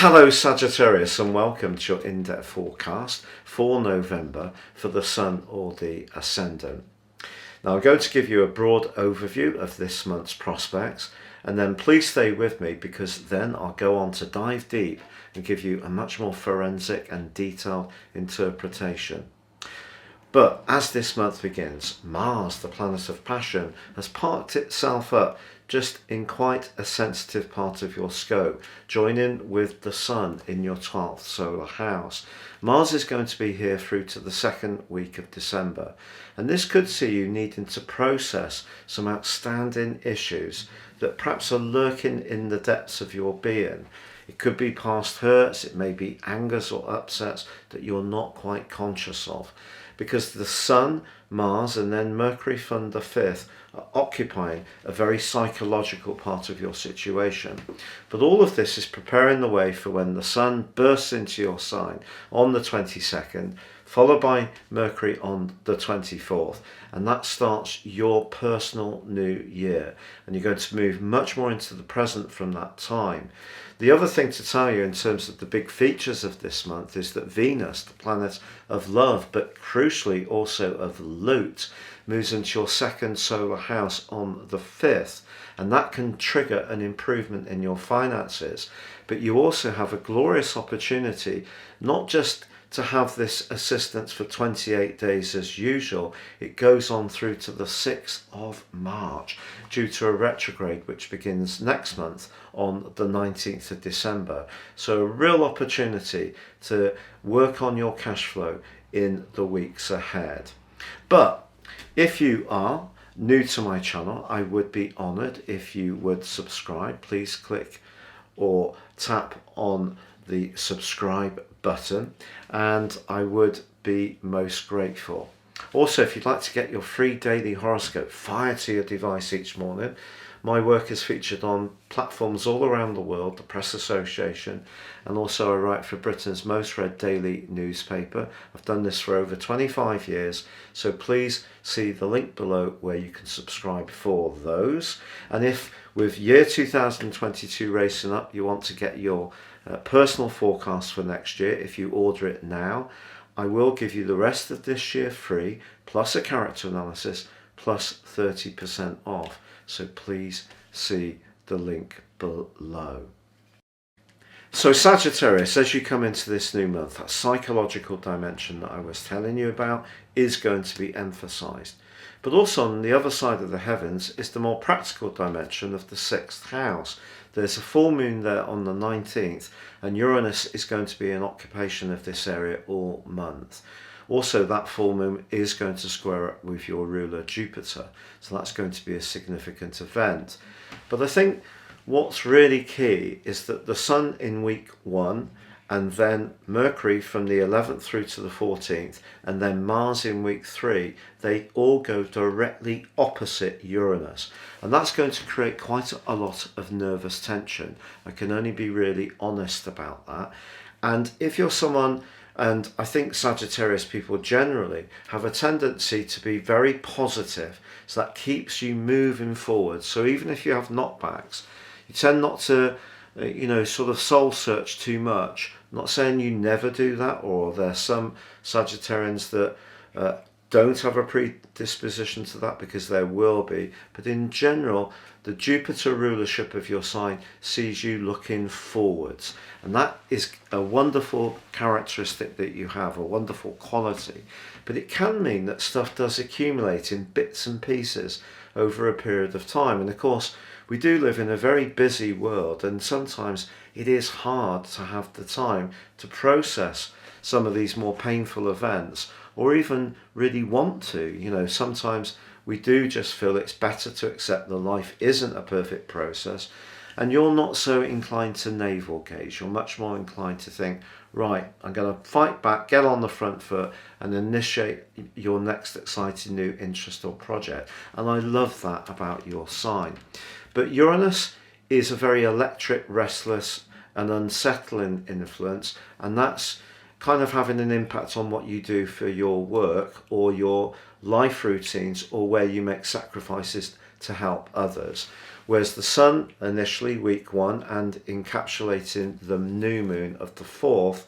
Hello Sagittarius, and welcome to your in-depth forecast for November for the Sun or the Ascendant. Now I'm going to give you a broad overview of this month's prospects, and then please stay with me because then I'll go on to dive deep and give you a much more forensic and detailed interpretation. But as this month begins, Mars, the planet of passion, has parked itself up just in quite a sensitive part of your scope, joining with the Sun in your 12th solar house. Mars is going to be here through to the second week of December, and this could see you needing to process some outstanding issues that perhaps are lurking in the depths of your being. It could be past hurts, it may be angers or upsets that you're not quite conscious of, because the Sun, Mars and then Mercury from the 5th are occupying a very psychological part of your situation. But all of this is preparing the way for when the Sun bursts into your sign on the 22nd, followed by Mercury on the 24th, and that starts your personal new year, and you're going to move much more into the present from that time. The other thing to tell you in terms of the big features of this month is that Venus, the planet of love, but crucially also of loot, moves into your second solar house on the 5th, and that can trigger an improvement in your finances. But you also have a glorious opportunity, not just to have this assistance for 28 days as usual. It goes on through to the 6th of March due to a retrograde which begins next month on the 19th of December. So a real opportunity to work on your cash flow in the weeks ahead. But if you are new to my channel, I would be honoured if you would subscribe. Please click or tap on the subscribe button, and I would be most grateful. Also, if you'd like to get your free daily horoscope fired to your device each morning, my work is featured on platforms all around the world, the Press Association, and also I write for Britain's most read daily newspaper. I've done this for over 25 years, so please see the link below where you can subscribe for those. And if with year 2022 racing up, you want to get your personal forecast for next year, if you order it now, I will give you the rest of this year free, plus a character analysis, plus 30% off. So please see the link below. So Sagittarius, as you come into this new month, that psychological dimension that I was telling you about is going to be emphasized. But also on the other side of the heavens is the more practical dimension of the 6th house. There's a full moon there on the 19th, and Uranus is going to be in occupation of this area all month. Also, that full moon is going to square up with your ruler Jupiter, so that's going to be a significant event. But I think what's really key is that the Sun in week 1, and then Mercury from the 11th through to the 14th, and then Mars in week 3, they all go directly opposite Uranus. And that's going to create quite a lot of nervous tension. I can only be really honest about that. And if you're someone, and I think Sagittarius people generally have a tendency to be very positive, so that keeps you moving forward. So even if you have knockbacks, you tend not to sort of soul search too much. I'm not saying you never do that, or there's some Sagittarians that don't have a predisposition to that, because there will be. But in general, the Jupiter rulership of your sign sees you looking forwards. And that is a wonderful characteristic that you have, a wonderful quality. But it can mean that stuff does accumulate in bits and pieces over a period of time. And of course, we do live in a very busy world, and sometimes it is hard to have the time to process some of these more painful events, or even really want to. Sometimes we do just feel it's better to accept that life isn't a perfect process, and you're not so inclined to navel gaze. You're much more inclined to think, right, I'm going to fight back, get on the front foot, and initiate your next exciting new interest or project. And I love that about your sign. But Uranus is a very electric, restless and unsettling influence, and that's kind of having an impact on what you do for your work or your life routines, or where you make sacrifices to help others. Whereas the Sun initially, week 1, and encapsulating the new moon of the 4th,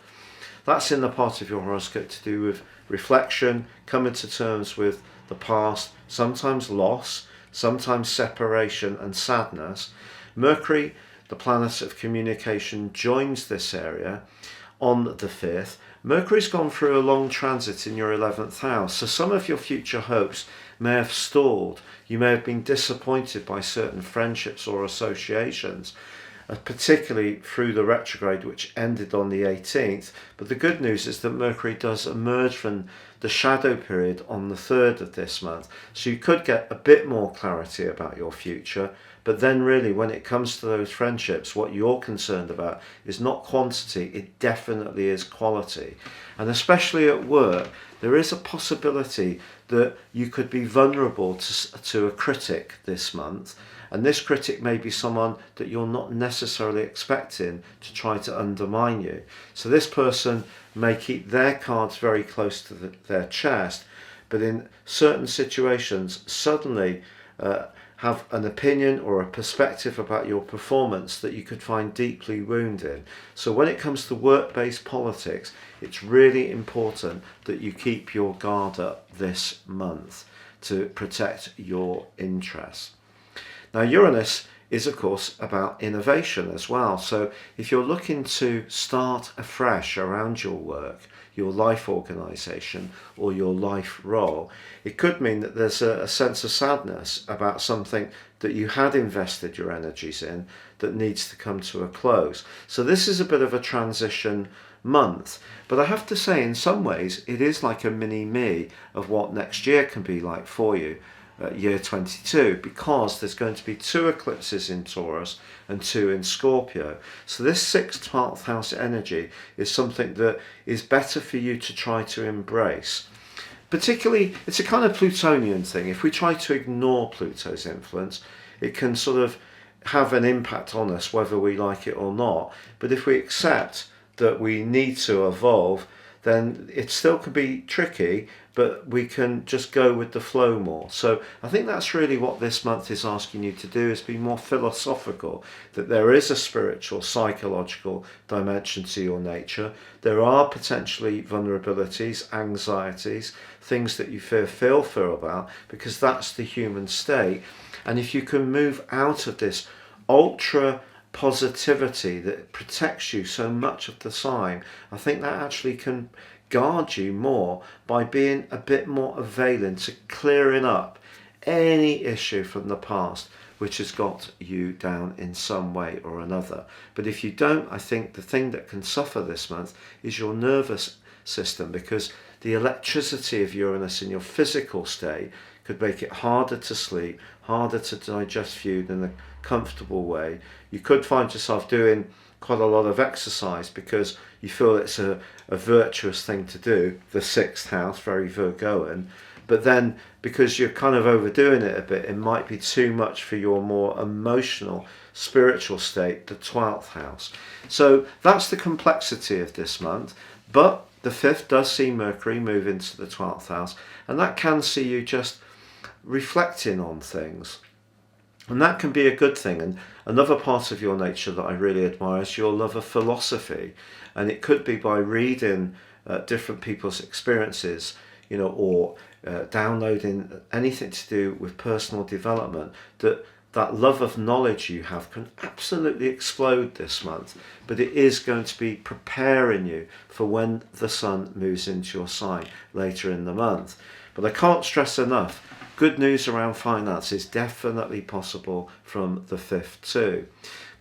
that's in the part of your horoscope to do with reflection, coming to terms with the past, sometimes loss, sometimes separation and sadness. Mercury, the planet of communication, joins this area on the 5th. Mercury's gone through a long transit in your 11th house, so some of your future hopes may have stalled. You may have been disappointed by certain friendships or associations, particularly through the retrograde, which ended on the 18th. But the good news is that Mercury does emerge from the shadow period on the 3rd of this month, so you could get a bit more clarity about your future. But then really, when it comes to those friendships, what you're concerned about is not quantity, it definitely is quality. And especially at work, there is a possibility that you could be vulnerable to a critic this month. And this critic may be someone that you're not necessarily expecting to try to undermine you. So this person may keep their cards very close to their chest, but in certain situations suddenly have an opinion or a perspective about your performance that you could find deeply wounding. So when it comes to work-based politics, it's really important that you keep your guard up this month to protect your interests. Now, Uranus is, of course, about innovation as well. So if you're looking to start afresh around your work, your life organisation or your life role, it could mean that there's a sense of sadness about something that you had invested your energies in that needs to come to a close. So this is a bit of a transition month, but I have to say, in some ways it is like a mini me of what next year can be like for you. Year 22, because there's going to be 2 eclipses in Taurus and 2 in Scorpio. So this 6th, 12th house energy is something that is better for you to try to embrace. Particularly, it's a kind of Plutonian thing. If we try to ignore Pluto's influence, it can sort of have an impact on us whether we like it or not. But if we accept that we need to evolve, then it still can be tricky, but we can just go with the flow more. So I think that's really what this month is asking you to do, is be more philosophical, that there is a spiritual, psychological dimension to your nature. There are potentially vulnerabilities, anxieties, things that you feel about, because that's the human state. And if you can move out of this ultra positivity that protects you so much of the time, I think that actually can guard you more by being a bit more availing to clearing up any issue from the past which has got you down in some way or another. But if you don't, I think the thing that can suffer this month is your nervous system, because the electricity of Uranus in your physical state could make it harder to sleep, harder to digest food in a comfortable way. You could find yourself doing quite a lot of exercise because you feel it's a virtuous thing to do, the 6th house, very Virgoan. But then because you're kind of overdoing it a bit, it might be too much for your more emotional, spiritual state, the 12th house. So that's the complexity of this month. But the 5th does see Mercury move into the 12th house, and that can see you just reflecting on things. And that can be a good thing. And another part of your nature that I really admire is your love of philosophy. And it could be by reading different people's experiences, or downloading anything to do with personal development, that love of knowledge you have can absolutely explode this month. But it is going to be preparing you for when the sun moves into your sign later in the month. But I can't stress enough, good news around finance is definitely possible from the 5th too.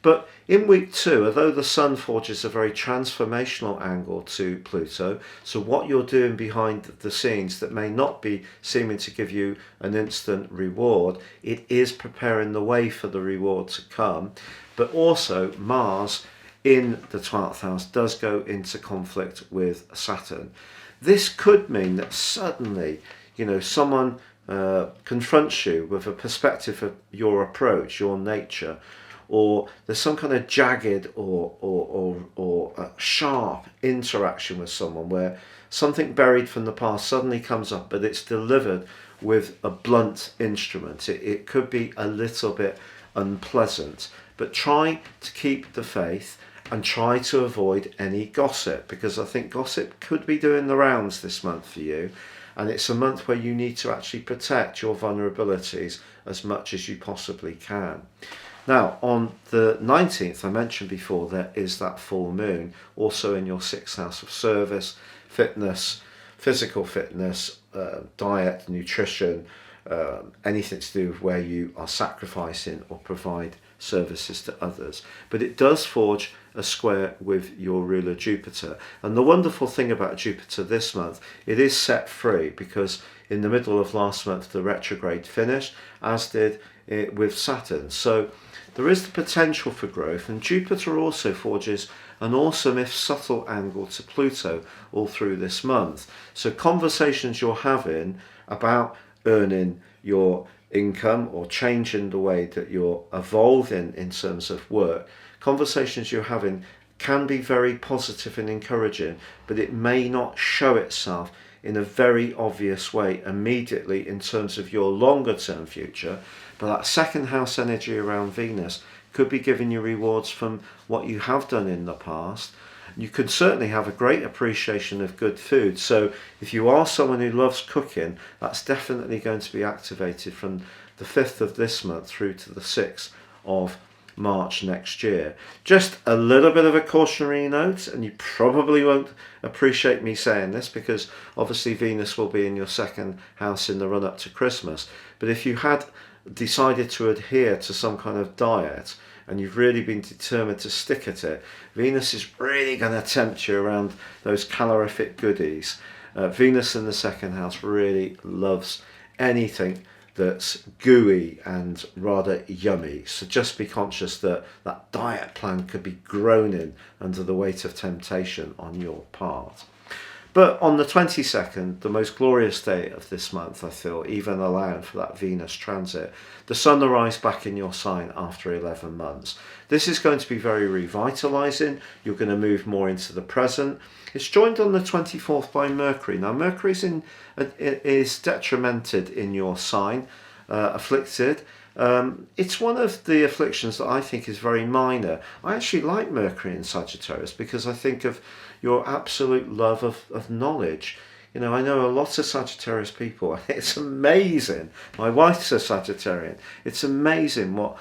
But in week 2, although the sun forges a very transformational angle to Pluto, so what you're doing behind the scenes that may not be seeming to give you an instant reward, it is preparing the way for the reward to come. But also Mars in the 12th house does go into conflict with Saturn. This could mean that suddenly, someone confronts you with a perspective of your approach, your nature, or there's some kind of jagged or sharp interaction with someone where something buried from the past suddenly comes up, but it's delivered with a blunt instrument. It could be a little bit unpleasant, but try to keep the faith and try to avoid any gossip, because I think gossip could be doing the rounds this month for you, and it's a month where you need to actually protect your vulnerabilities as much as you possibly can. Now, on the 19th, I mentioned before, there is that full moon, also in your 6th house of service, fitness, physical fitness, diet, nutrition, anything to do with where you are sacrificing or provide services to others. But it does forge a square with your ruler Jupiter. And the wonderful thing about Jupiter this month, it is set free, because in the middle of last month the retrograde finished, as did it with Saturn. So there is the potential for growth, and Jupiter also forges an awesome, if subtle, angle to Pluto all through this month. So conversations you're having about earning your income or changing the way that you're evolving in terms of work, conversations you're having can be very positive and encouraging, but it may not show itself in a very obvious way immediately in terms of your longer term future. But that second house energy around Venus could be giving you rewards from what you have done in the past. You could certainly have a great appreciation of good food. So if you are someone who loves cooking, that's definitely going to be activated from the 5th of this month through to the 6th of March next year. Just a little bit of a cautionary note, and you probably won't appreciate me saying this, because obviously Venus will be in your 2nd house in the run up to Christmas. But if you had decided to adhere to some kind of diet and you've really been determined to stick at it, Venus is really going to tempt you around those calorific goodies. Venus in the 2nd house really loves anything that's gooey and rather yummy. So just be conscious that that diet plan could be groaning under the weight of temptation on your part. But on the 22nd, the most glorious day of this month, I feel, even allowing for that Venus transit, the sun arrives back in your sign after 11 months. This is going to be very revitalizing. You're going to move more into the present. It's joined on the 24th by Mercury. Now, Mercury is detrimented in your sign, afflicted. It's one of the afflictions that I think is very minor. I actually like Mercury in Sagittarius because I think of your absolute love of knowledge. You know, I know a lot of Sagittarius people, and it's amazing. My wife's a Sagittarian. It's amazing what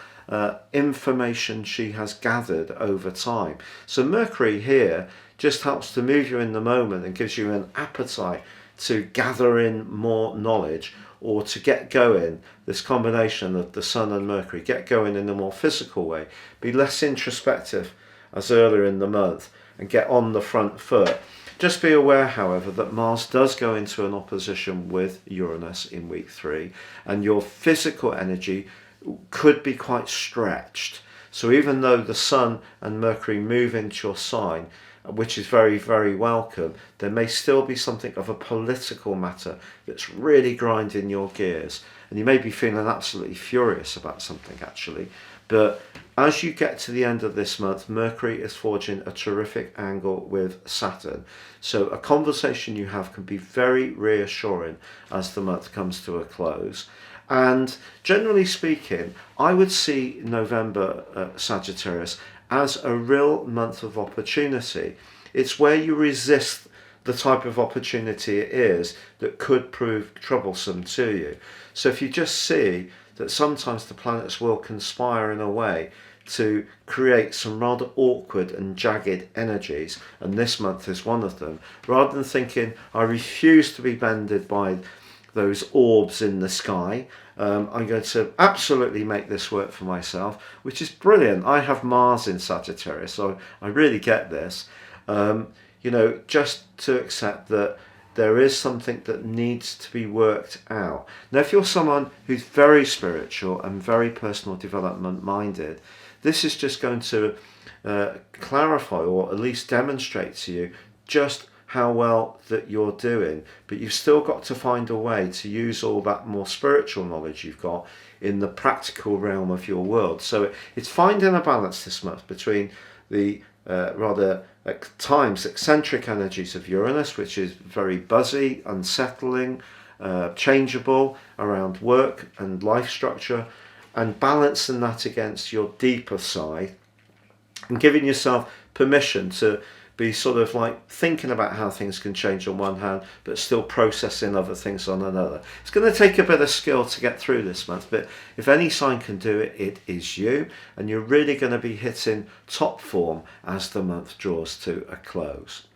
information she has gathered over time. So Mercury here just helps to move you in the moment and gives you an appetite to gather in more knowledge, or to get going, this combination of the Sun and Mercury, get going in a more physical way, be less introspective as earlier in the month, and get on the front foot. Just be aware, however, that Mars does go into an opposition with Uranus in week 3, and your physical energy could be quite stretched. So even though the Sun and Mercury move into your sign, which is very, very welcome, there may still be something of a political matter that's really grinding your gears. And you may be feeling absolutely furious about something, actually. But as you get to the end of this month, Mercury is forging a terrific angle with Saturn. So a conversation you have can be very reassuring as the month comes to a close. And generally speaking, I would see November, Sagittarius, as a real month of opportunity. It's where you resist the type of opportunity it is that could prove troublesome to you. So if you just see that sometimes the planets will conspire in a way to create some rather awkward and jagged energies, and this month is one of them, rather than thinking, I refuse to be bended by those orbs in the sky, I'm going to absolutely make this work for myself, which is brilliant. I have Mars in Sagittarius, so I really get this. You know, just to accept that there is something that needs to be worked out. Now, if you're someone who's very spiritual and very personal development minded, this is just going to clarify, or at least demonstrate to you, just how well that you're doing. But you've still got to find a way to use all that more spiritual knowledge you've got in the practical realm of your world. So it's finding a balance this month between the rather at times eccentric energies of Uranus, which is very buzzy, unsettling, changeable around work and life structure, and balancing that against your deeper side and giving yourself permission to be sort of like thinking about how things can change on one hand but still processing other things on another. It's going to take a bit of skill to get through this month, but if any sign can do it, it is you, and you're really going to be hitting top form as the month draws to a close.